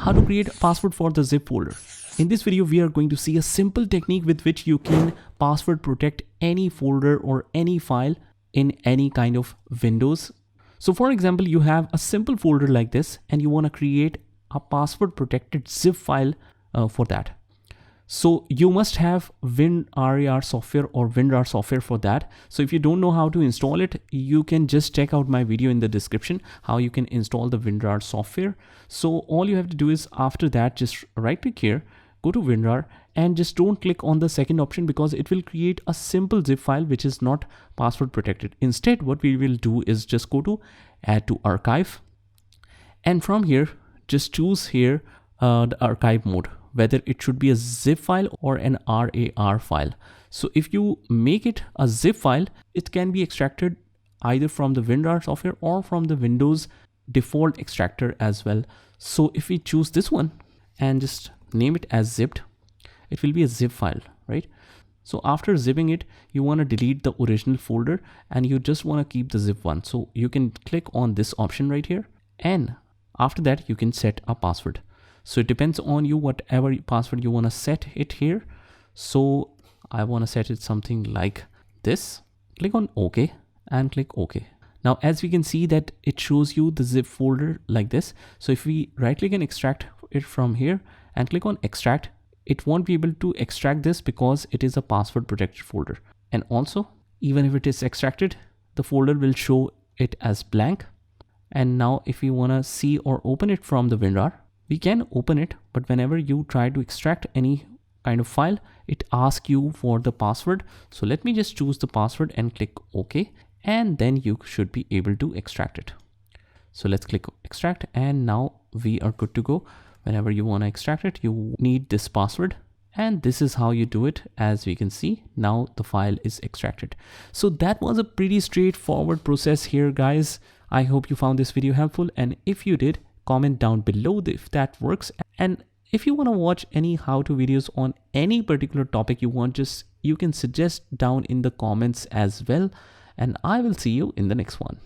how to create a password for the zip folder. In this video, we are going to see a simple technique with which you can password protect any folder or any file in any kind of Windows. So for example, you have a simple folder like this and you want to create a password protected zip file for that. So you must have WinRAR software or WinRAR software for that. So if you don't know how to install it, you can just check out my video in the description how you can install the WinRAR software. So all you have to do is after that, just right click here, go to WinRAR and just don't click on the second option because it will create a simple zip file which is not password protected. Instead, what we will do is just go to add to archive, and from here just choose here the archive mode, whether it should be a zip file or an RAR file. So if you make it a zip file, it can be extracted either from the WinRAR software or from the Windows default extractor as well. So if we choose this one and just name it as zipped, it will be a zip file, right? So after zipping it, you want to delete the original folder and you just want to keep the zip one. So you can click on this option right here, and after that you can set a password. So it depends on you, whatever password you want to set it here. So I want to set it something like this. Click on OK and click OK. Now, as we can see that it shows you the zip folder like this. So if we right click and extract it from here and click on extract, it won't be able to extract this because it is a password protected folder. And also, even if it is extracted, the folder will show it as blank. And now if we want to see or open it from the WinRAR, we can open it, but whenever you try to extract any kind of file, it asks you for the password. So let me just choose the password and click OK, and then you should be able to extract it. So let's click extract, and now we are good to go. Whenever you want to extract it, you need this password, and this is how you do it. As we can see, now the file is extracted. So that was a pretty straightforward process here, guys. I hope you found this video helpful, and if you did, comment down below if that works. And if you want to watch any how-to videos on any particular topic you want, you can suggest down in the comments as well, and I will see you in the next one.